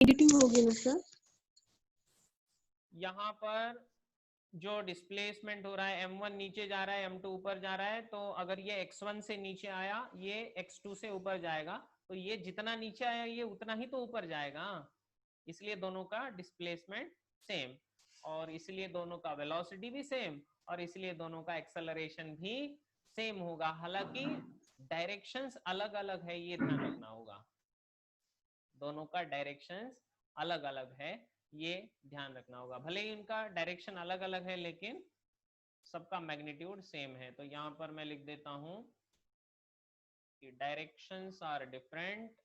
Editing होगी ना sir? यहाँ पर जो डिस्प्लेसमेंट हो रहा है m1 नीचे जा रहा है, m2 ऊपर जा रहा है, तो अगर ये x1 से नीचे आया, ये x2 से ऊपर जाएगा, तो ये जितना नीचे आया ये उतना ही तो ऊपर जाएगा, इसलिए दोनों का डिस्प्लेसमेंट सेम, और इसलिए दोनों का वेलोसिटी भी सेम, और इसलिए दोनों का एक्सेलरेशन भी सेम होगा। हालांकि डायरेक्शंस अलग अलग है, ये ध्यान रखना होगा, दोनों का डायरेक्शंस अलग अलग है, ये ध्यान रखना होगा। भले ही उनका डायरेक्शन अलग अलग है लेकिन सबका मैग्नीट्यूड सेम है। तो यहां पर मैं लिख देता हूं कि directions are different,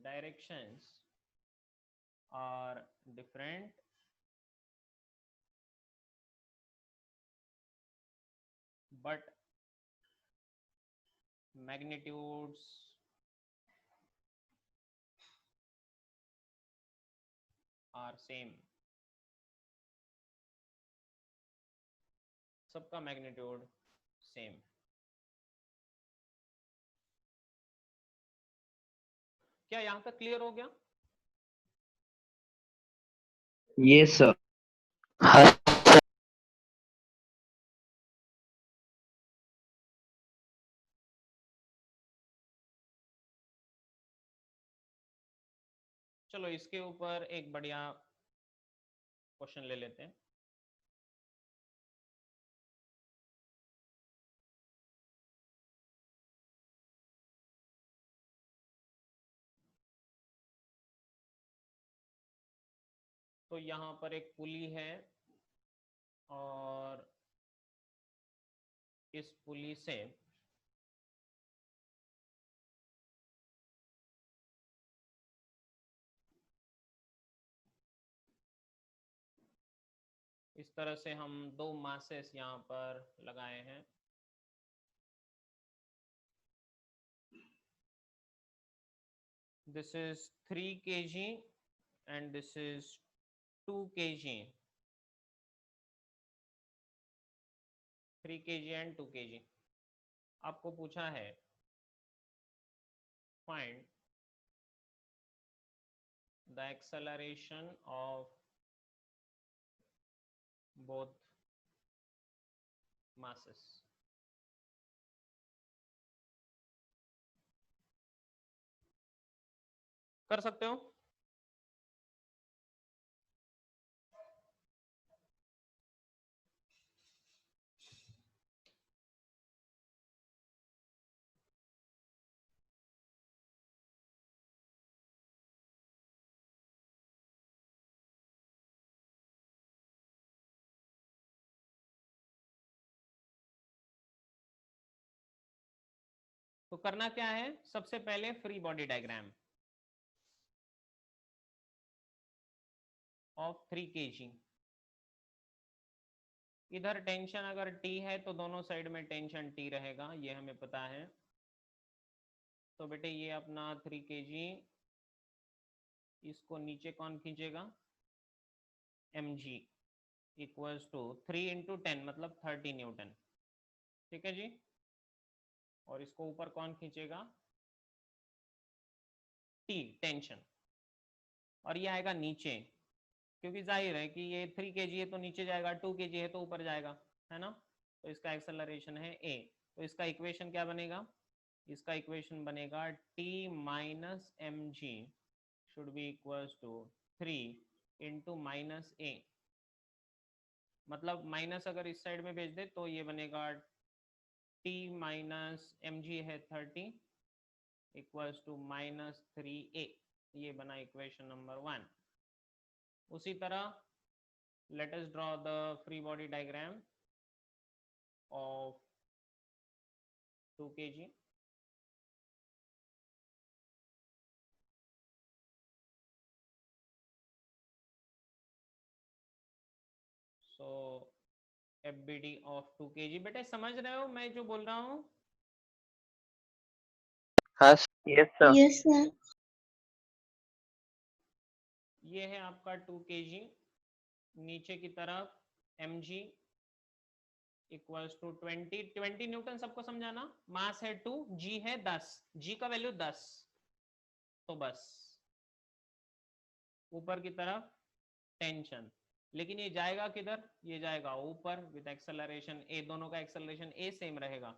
directions are different, but magnitudes are same, सबका मैग्नीट्यूड सेम। क्या यहां तक क्लियर हो गया? Yes sir. चलो इसके ऊपर एक बढ़िया क्वेश्चन ले लेते हैं। तो यहाँ पर एक पुली है और इस पुली से इस तरह से हम दो मासेस यहाँ पर लगाए हैं। This is 3 kg and this is 2 kg, 3 kg and 2 kg। आपको पूछा है find the acceleration of both masses। कर सकते हो? तो करना क्या है, सबसे पहले free body diagram of 3 kg। इधर टेंशन अगर T है तो दोनों साइड में टेंशन T रहेगा, ये हमें पता है। तो बेटे ये अपना 3 kg, इसको नीचे कौन खींचेगा, mg इक्वल्स टू 3 × 10 मतलब 30 न्यूटन, ठीक है जी। और इसको ऊपर कौन खींचेगा, T टेंशन, और ये आएगा नीचे, क्योंकि जाहिर है कि ये 3 kg है तो नीचे जाएगा, 2 kg है तो ऊपर जाएगा, है ना। तो इसका एक्सेलरेशन है a। तो इसका इक्वेशन क्या बनेगा, इसका इक्वेशन बनेगा T minus mg should be equals to 3 × -a, मतलब माइनस अगर इस साइड में भेज दे तो ये बनेगा T माइनस mg है 30 इक्वल्स टू -3a, ये बना इक्वेशन नंबर 1। उसी तरह let us draw the free body diagram of 2 kg। so FBD of 2 kg, बेटे समझ रहे हो मैं जो बोल रहा हूँ? हाँ यस सर। Yes sir. ये है आपका 2 kg, नीचे की तरफ mg, इक्वल्स टू 20 न्यूटन। सबको समझाना। मास है 2, जी है 10, जी का वैल्यू 10, तो बस ऊपर की तरफ टेंशन। लेकिन ये जाएगा किधर? ये जाएगा ऊपर विद एक्सेलरेशन ए, दोनों का एक्सेलरेशन ए सेम रहेगा,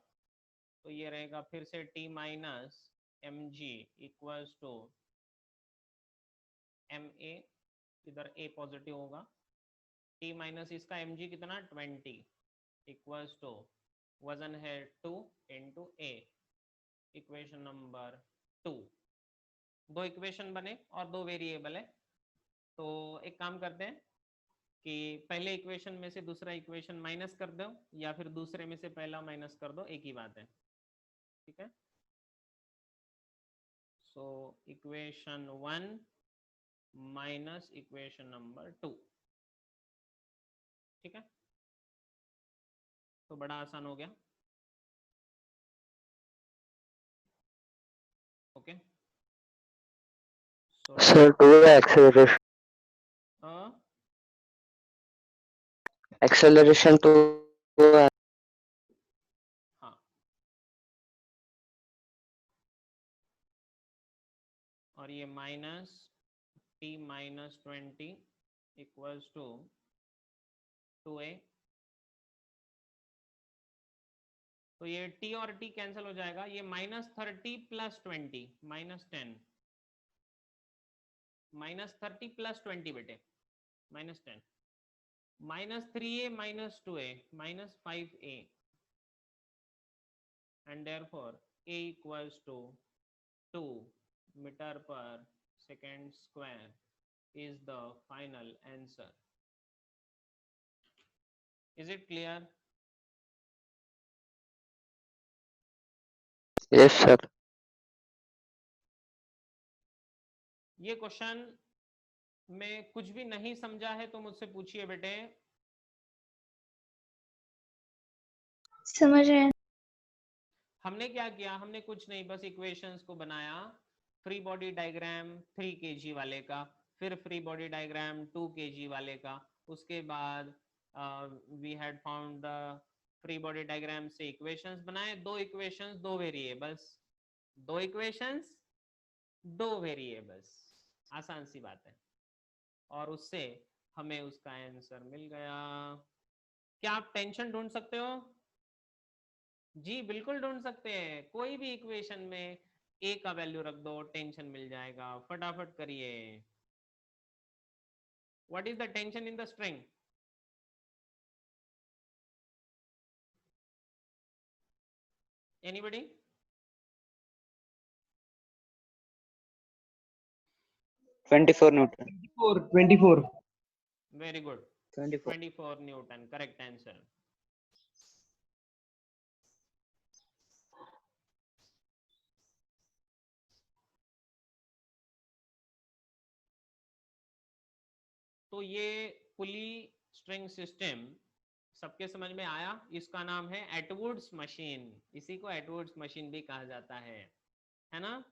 तो ये रहेगा फिर से t minus M G equals to M A, इधर ए पॉजिटिव होगा, t माइनस इसका एम जी कितना 20 इक्वल्स टू वजन है 2 इंटू ए, इक्वेशन नंबर 2। दो इक्वेशन बने और दो वेरिएबल है, तो एक काम करते हैं कि पहले इक्वेशन में से दूसरा इक्वेशन माइनस कर दो, या फिर दूसरे में से पहला माइनस कर दो, एक ही बात है, ठीक है। So equation 1 minus equation number 2, ठीक है, तो बड़ा आसान हो गया। Okay, Sir, do the acceleration. Acceleration to हाँ, और ये minus t minus 20 equals to 2a, तो ये t और t कैंसिल हो जाएगा, ये -30 प्लस 20 -10, -30 प्लस 20 बेटे -10, -3a -2a -5a, and therefore a equals to 2 meter per second square is the final answer. Is it clear? yes, sir. ये question में कुछ भी नहीं समझा है तो मुझसे पूछिए बेटे। समझ रहे हैं। हमने क्या किया? हमने कुछ नहीं, बस इक्वेशंस को बनाया। फ्री बॉडी डायग्राम 3 kg वाले का, फिर फ्री बॉडी डायग्राम 2 kg वाले का, उसके बाद we had found the free body diagram से इक्वेशंस बनाए, दो इक्वेशंस दो वेरिएबल्स, दो इक्वेशंस दो वेरिएबल्स, आसान सी बात है, और उससे हमें उसका आंसर मिल गया। क्या आप टेंशन ढूंढ सकते हो? जी बिल्कुल ढूंढ सकते हैं, कोई भी इक्वेशन में a का वैल्यू रख दो, टेंशन मिल जाएगा। फटाफट करिए। What is the tension in the string? Anybody? 24 Newton. 24. Very good, 24. 24 Newton, correct answer. तो ये पुली स्ट्रिंग सिस्टम सबके समझ में आया? इसका नाम है एटवुड्स मशीन, इसी को एटवुड्स मशीन भी कहा जाता है ना?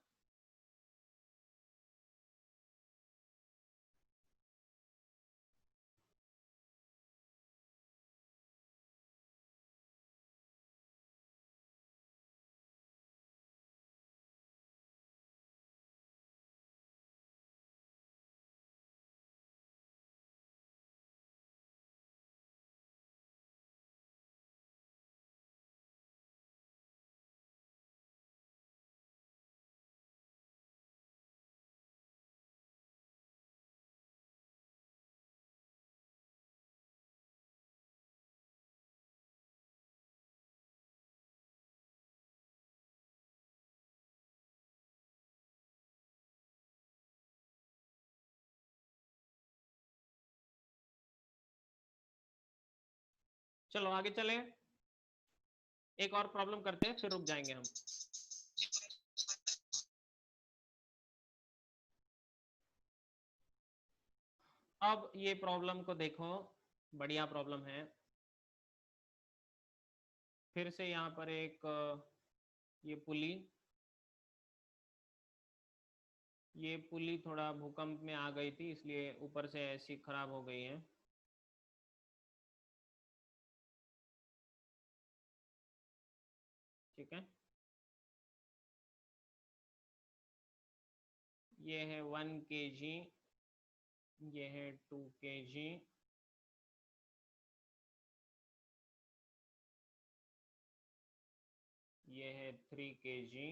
चलो आगे चले, एक और प्रॉब्लम करते हैं फिर रुक जाएंगे हम। अब ये प्रॉब्लम को देखो, बढ़िया प्रॉब्लम है। फिर से यहाँ पर एक ये पुली थोड़ा भूकंप में आ गई थी, इसलिए ऊपर से ऐसी खराब हो गई है। ठीक है, ये है 1 kg, ये है 2 kg, ये है 3 kg,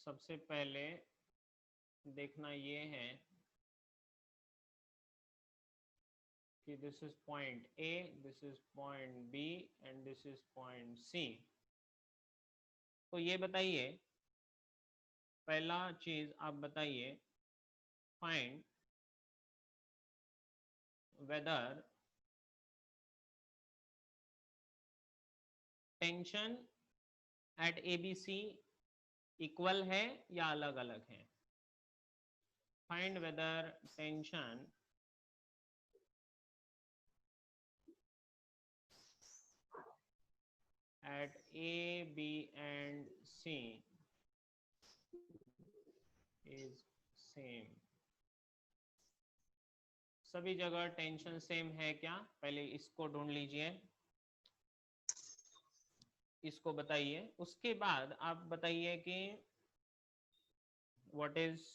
सबसे पहले देखना ये है कि this is point A, this is point B and this is point C. तो ये बताइए, पहला चीज आप बताइए, find whether tension at ABC equal है या अलग अलग है। Find whether tension at A, B and C is same। सभी जगह टेंशन सेम है क्या, पहले इसको ढूंढ लीजिए, इसको बताइए। उसके बाद आप बताइए कि what is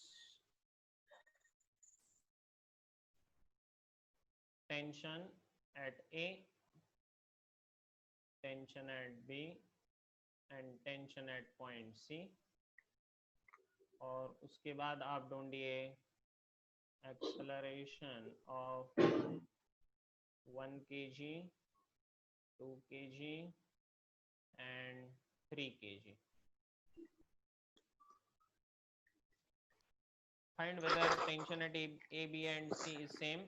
tension eight A, tension eight B and tension at point C। और उसके बाद आप ढूंढिए acceleration of 1 kg, 2 kg and 3 kg। Find whether tension at A, B and C is same।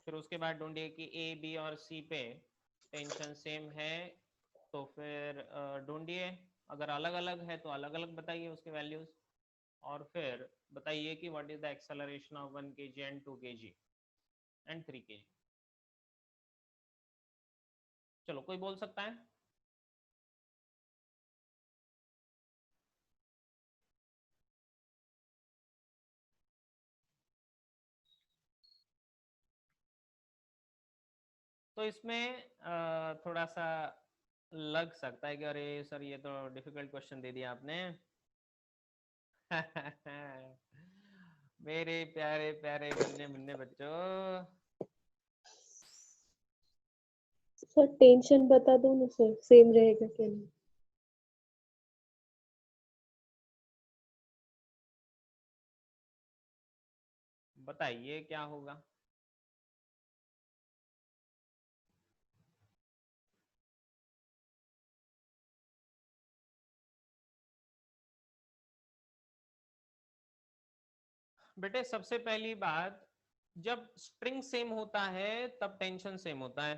फिर उसके बाद ढूंढिए कि A, B और C पे टेंशन सेम है, तो फिर ढूंढिए, अगर अलग अलग है तो अलग अलग बताइए उसके वैल्यूज, और फिर बताइए कि what is the acceleration of 1 kg and 2 kg and 3 kg। चलो, कोई बोल सकता है? तो इसमें थोड़ा सा लग सकता है कि अरे सर ये तो डिफिकल्ट क्वेश्चन दे दिया आपने। मेरे प्यारे प्यारे मुन्ने मुन्ने बच्चों, सर टेंशन बता दो ना सर, सेम रहेगा क्या नहीं। बताइए क्या होगा। बेटे सबसे पहली बात, जब स्ट्रिंग सेम होता है तब टेंशन सेम होता है,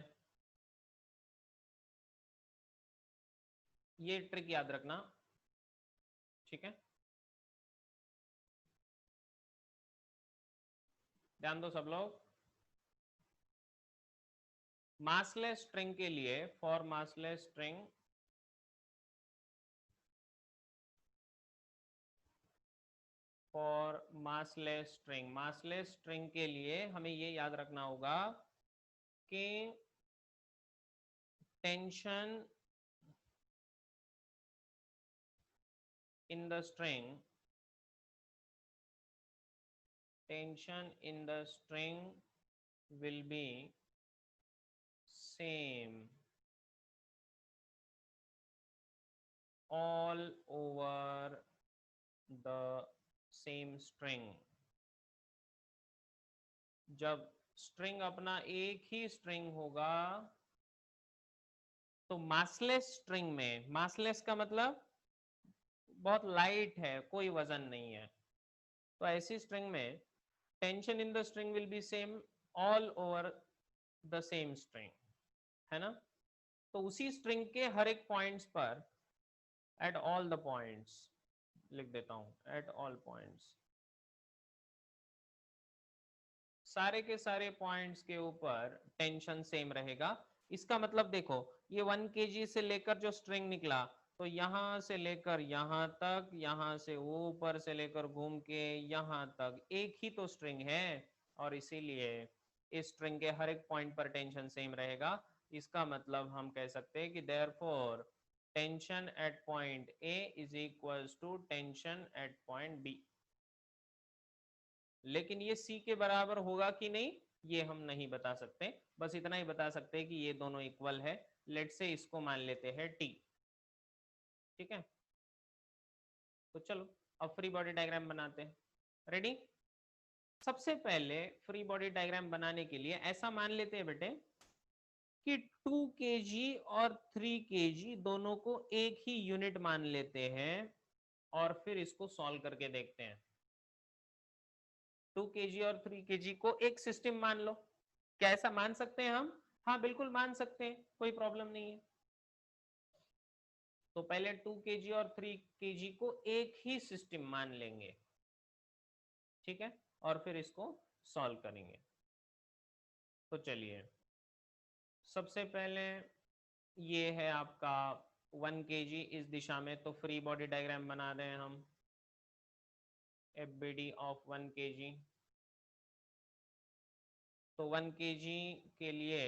ये ट्रिक याद रखना, ठीक है? ध्यान दो सब लोग। मासलेस स्ट्रिंग के लिए, for massless string massless string के लिए हमें ये याद रखना होगा कि tension in the string will be same all over the same string। जब स्ट्रिंग अपना एक ही स्ट्रिंग होगा तो मासलेस स्ट्रिंग में, मासलेस का मतलब बहुत लाइट है, कोई वजन नहीं है, तो ऐसी स्ट्रिंग में tension in the string will be same all over the same string, है ना? तो उसी स्ट्रिंग के हर एक पॉइंट्स पर, एट ऑल द पॉइंट्स लिख देता हूं, एट ऑल पॉइंट्स, सारे के सारे पॉइंट्स के ऊपर टेंशन सेम रहेगा। इसका मतलब देखो, ये 1 kg से लेकर जो स्ट्रिंग निकला, तो यहां से लेकर यहां तक, यहां से ऊपर से लेकर घूम के यहां तक एक ही तो स्ट्रिंग है, और इसीलिए इस स्ट्रिंग के हर एक पॉइंट पर टेंशन सेम रहेगा। इसका मतलब हम कह सकते हैं कि therefore tension at point A is equals to tension at point B. लेकिन ये सी के बराबर होगा कि नहीं ये हम नहीं बता सकते, बस इतना ही बता सकते हैं कि ये दोनों इक्वल है। लेट से इसको मान लेते हैं टी। ठीक है, तो चलो अब फ्री बॉडी डायग्राम बनाते हैं। रेडी? सबसे पहले फ्री बॉडी डायग्राम बनाने के लिए ऐसा मान लेते हैं बेटे कि 2 kg और 3 kg दोनों को एक ही यूनिट मान लेते हैं और फिर इसको सॉल्व करके देखते हैं। 2 kg और 3 kg को एक सिस्टम मान लो। क्या ऐसा मान सकते हैं हम? हाँ बिल्कुल मान सकते हैं, कोई प्रॉब्लम नहीं है। तो पहले 2 kg और 3 kg को एक ही सिस्टम मान लेंगे, ठीक है, और फिर इसको सॉल्व करेंगे। तो चलिए सबसे पहले ये है आपका 1 kg इस दिशा में, तो फ्री बॉडी डायग्राम बना रहे हैं हम। FBD of 1 kg। तो 1 kg के लिए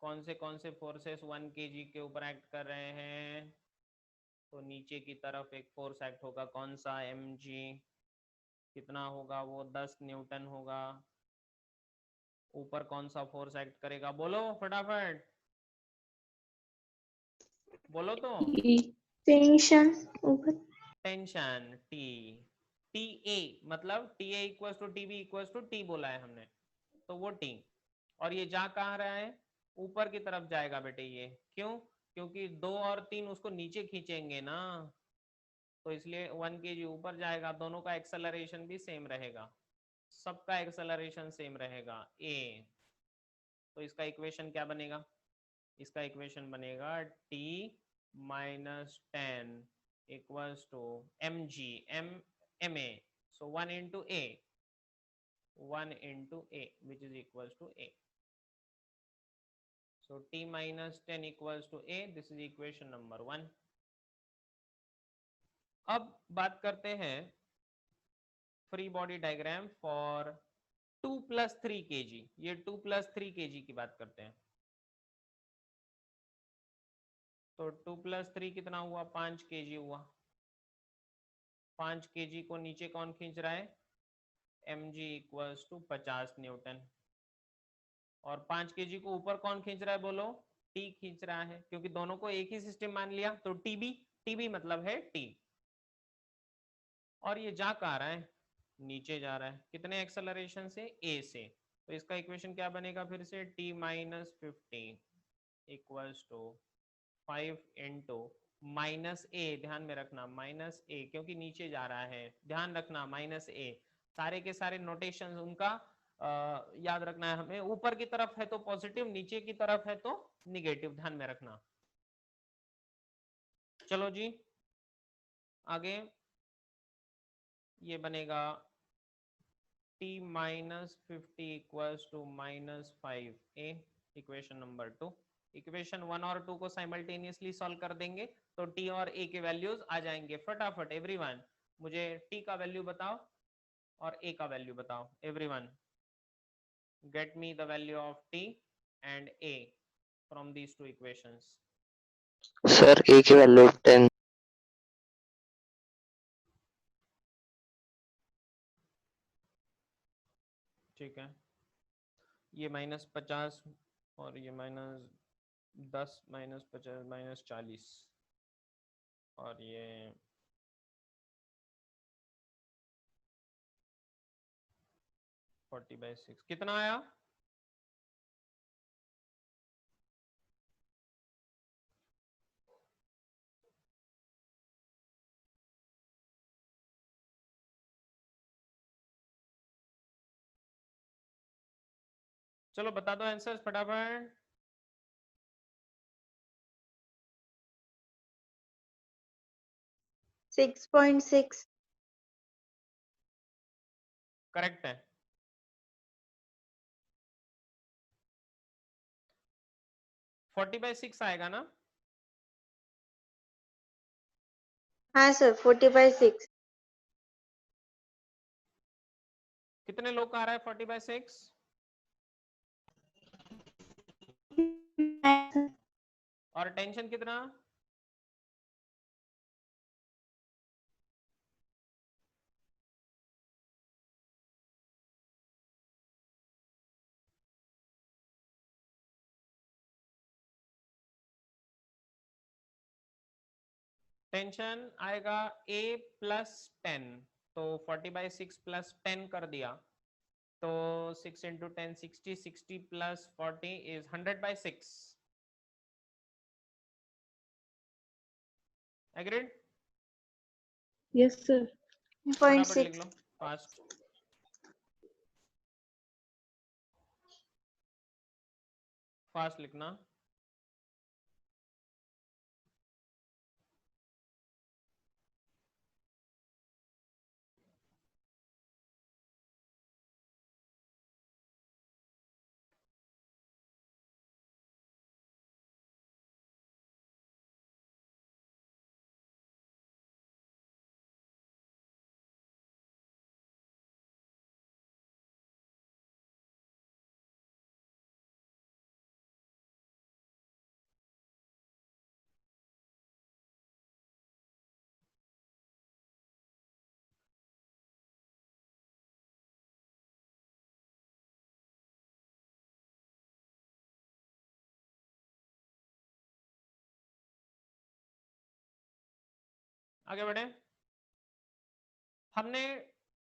कौन से फोर्सेस 1 kg के ऊपर एक्ट कर रहे हैं? तो नीचे की तरफ एक फोर्स एक्ट होगा, कौन सा? mg। कितना होगा वो? 10 न्यूटन होगा। ऊपर कौन सा फोर्स एक्ट करेगा? बोलो फटाफट, बोलो तो। टेंशन ऊपर। Tension T। TA मतलब TA equals to TB equals to T बोला है हमने, तो वो T। और ये जा कहाँ रहा है? ऊपर की तरफ जाएगा बेटे ये। क्यों? क्योंकि 2 और 3 उसको नीचे खींचेंगे ना, तो इसलिए 1 kg ऊपर जाएगा। दोनों का एक्सेलरेशन भी सेम रहेगा, सबका एक्सेलरेशन सेम रहेगा A। तो इसका इक्वेशन क्या बनेगा? इसका इक्वेशन बनेगा T minus 10 equals to mg ma, so 1 into A, 1 into A which is equals to A. So T minus 10 equals to A. This is equation number 1. अब बात करते हैं free body diagram for 2 + 3 kg। ये 2 + 3 kg की बात करते हैं। तो 2 + 3 कितना हुआ? 5 kg हुआ। 5 kg को नीचे कौन खींच रहा है? mg equals to 50 newton. और 5 kg को ऊपर कौन खींच रहा है? बोलो। T खींच रहा है, क्योंकि दोनों को एक ही सिस्टम मान लिया, तो TB मतलब है T। और ये जा कहाँ रहा है? नीचे जा रहा है। कितने एक्सेलरेशन से? A से। तो इसका इक्वेशन क्या बनेगा फिर से? T minus 50 equals to 5 into -A। ध्यान में रखना -A, क्योंकि नीचे जा रहा है, ध्यान रखना -A। सारे के सारे नोटेशन उनका याद रखना है हमें। ऊपर की तरफ है तो पॉजिटिव, नीचे की तरफ है तो निगेटिव, ध्यान में रखना। चलो जी आगे ये बनेगा T minus 50 equals to -5A, equation number 2। Equation 1 और 2 को साइमल्टेनियसली सॉल्व कर देंगे तो T और A के वैल्यूज आ जाएंगे। फटाफट एवरीवन मुझे T का वैल्यू बताओ और A का वैल्यू बताओ। Everyone get me the value of T and A from these two equations. Sir A की वैल्यू 10। ठीक है, ये -50 और ये -10 -50 -40 और ये 40/6 कितना आया? चलो बता दो आंसर्स फटाफट। 6.6। करेक्ट है। फोर्टी बाई सिक्स आएगा ना? हाँ सर 40/6। कितने लोग का आ रहा है 40/6? और टेंशन कितना? टेंशन आएगा a प्लस 10, तो 40/6 प्लस 10 कर दिया, तो 6 into 10 60, 60 plus 40 is 100/6। Agreed? Yes sir. फटाफट लिख लो फास्ट। फास्ट लिखना। आगे बढ़े। हमने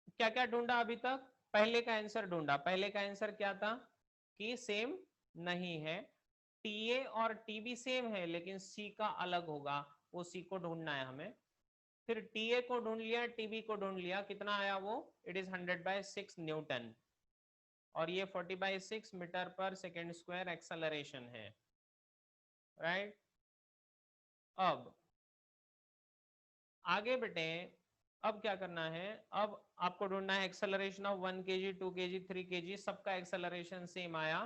क्या क्या ढूंढा अभी तक? पहले का आंसर ढूंढा। पहले का आंसर क्या था? कि सेम नहीं है। टीए और टीबी सेम है लेकिन सी का अलग होगा, वो सी को ढूंढना है हमें। फिर टीए को ढूंढ लिया, टीबी को ढूंढ लिया, कितना आया वो? इट इज 100/6 न्यूटन, और ये 40/6 मीटर पर सेकेंड स्क्वायर एक्सेलरेशन है, राइट? अब आगे बढ़े। अब क्या करना है? अब आपको ढूंढना है acceleration of 1 kg 2 kg 3 kg, सबका एक्सेलरेशन सेम आया,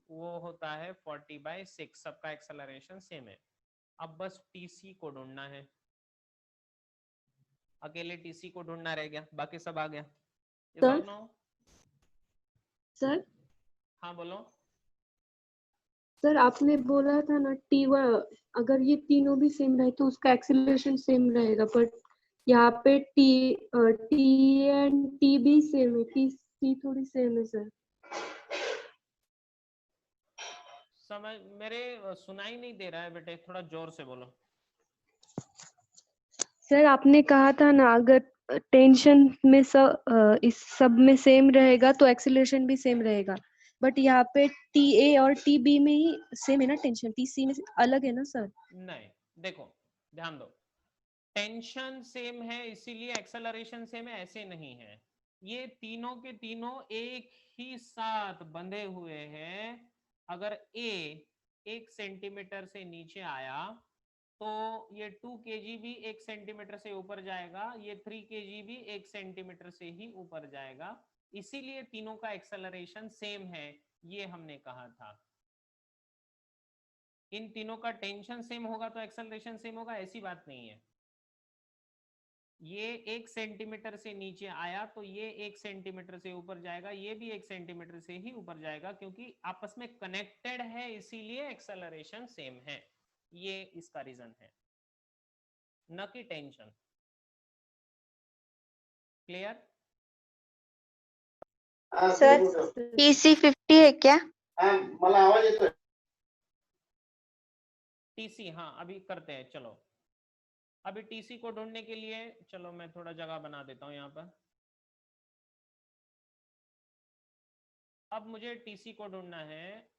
वो होता है 40/6, सबका एक्सेलरेशन सेम है। अब बस टीसी को ढूंढना है, अकेले टीसी को ढूंढना रह गया, बाकी सब आ गया। Yes or no? सर हाँ बोलो। सर आपने बोला था ना T1, अगर ये तीनों भी सेम रहे तो उसका एक्सेलरेशन सेम रहेगा, बट यहाँ पे टी एंड टी भी सेम है, टी सी थोड़ी सेम है सर। समझ मेरे सुनाई नहीं दे रहा है बेटे, थोड़ा जोर से बोलो। सर आपने कहा था ना अगर टेंशन में इस सब में सेम रहेगा तो एक्सेलरेशन भी सेम रहेगा, बट यहाँ पे टी ए और टी बी में ही सेम है ना, टेंशन टी सी में अलग है ना सर? नहीं, देखो ध्यान दो, टेंशन सेम है इसीलिए एक्सेलरेशन सेम है, ऐसे नहीं है। ये तीनों के तीनों एक ही साथ बंधे हुए हैं। अगर ए 1 सेंटीमीटर से नीचे आया तो ये 2 kg भी 1 सेंटीमीटर से ऊपर जाएगा, ये 3 kg भी 1 सेंटीमीटर से ही ऊपर जाएगा, इसीलिए तीनों का एक्सेलरेशन सेम है, ये हमने कहा था। इन तीनों का टेंशन सेम होगा तो एक्सेलरेशन सेम होगा, ऐसी बात नहीं है। ये 1 सेंटीमीटर से नीचे आया तो ये 1 सेंटीमीटर से ऊपर जाएगा, ये भी 1 सेंटीमीटर से ही ऊपर जाएगा, क्योंकि आपस में कनेक्टेड है इसीलिए एक्सेलरेशन सेम है, ये इसका रीजन है, न कि टेंशन। क्लियर? सर टीसी 50 है क्या? मला आवाज येतोय। टीसी हाँ अभी करते हैं, चलो अभी टीसी को ढूंढने के लिए चलो मैं थोड़ा जगह बना देता हूं यहाँ पर। अब मुझे टीसी को ढूंढना है।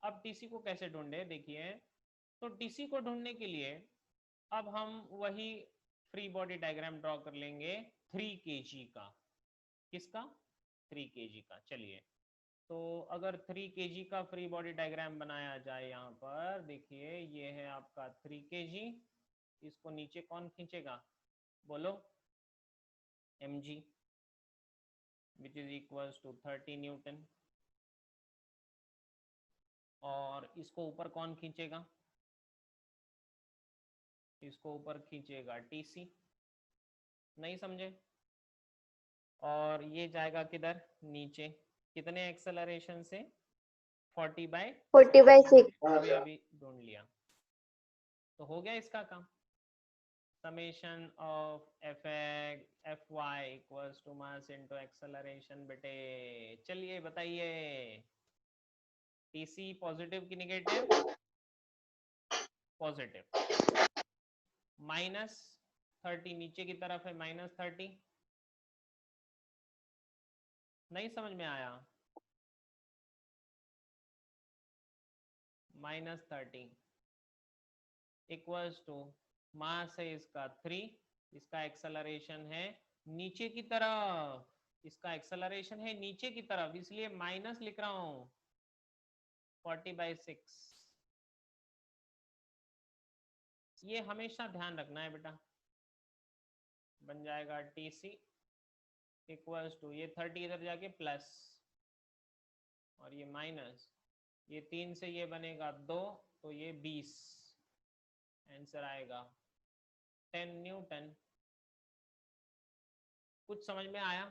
अब टीसी को कैसे ढूंढे देखिए, तो टीसी को ढूंढने के लिए अब हम वही फ्री बॉडी डायग्राम ड्रॉ कर लेंगे 3 kg का। किसका? 3 kg का। चलिए तो अगर 3 kg का फ्री बॉडी डायग्राम बनाया जाए, यहाँ पर देखिए ये है आपका 3 kg, इसको नीचे कौन खींचेगा बोलो? mg which is equals to 30 newton, और इसको ऊपर कौन खींचेगा? इसको ऊपर खींचेगा टीसी। नहीं समझे? और ये जाएगा किधर? नीचे। कितने एक्सेलरेशन से? 40/6 40/6 ये भी ढूंढ लिया। तो हो गया इसका काम। Summation of Fy equals to mass into acceleration. बेटे चलिए बताइए, टीसी पॉजिटिव की नेगेटिव? पॉजिटिव। -30 नीचे की तरफ है, -30। नहीं समझ में आया? -30 इक्वल्स टू मास है इसका 3, इसका एक्सेलरेशन है नीचे की तरफ, इसका एक्सेलरेशन है नीचे की तरफ, इसलिए माइनस लिख रहा हूं 40/6। ये हमेशा ध्यान रखना है बेटा। बन जाएगा TC इक्वल्स टू, ये 30 इधर जाके प्लस और ये माइनस, ये 3 से ये बनेगा 2, तो ये 20। आंसर आएगा 10 न्यूटन। कुछ समझ में आया?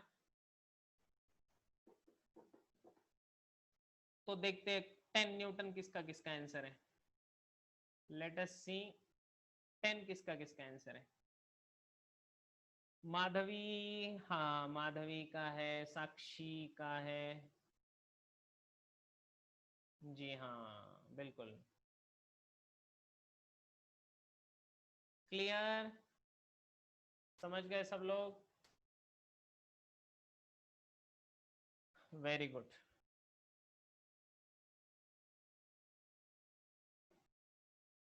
तो देखते हैं 10 न्यूटन किसका किसका आंसर है। लेट अस सी 10 किसका किसका आंसर है। माधवी, हाँ माधवी का है, साक्षी का है, जी हाँ बिल्कुल क्लियर। समझ गए सब लोग? Very good.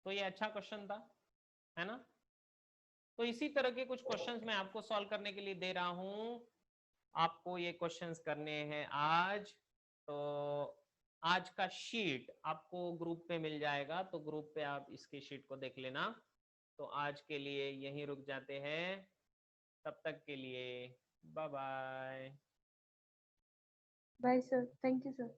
तो ये अच्छा क्वेश्चन था, है ना? तो इसी तरह के कुछ क्वेश्चंस मैं आपको सॉल्व करने के लिए दे रहा हूं। आपको ये क्वेश्चंस करने हैं आज। तो आज का शीट आपको ग्रुप पे मिल जाएगा, तो ग्रुप पे आप इसके शीट को देख लेना। तो आज के लिए यहीं रुक जाते हैं, तब तक के लिए bye bye. Bye sir, thank you sir.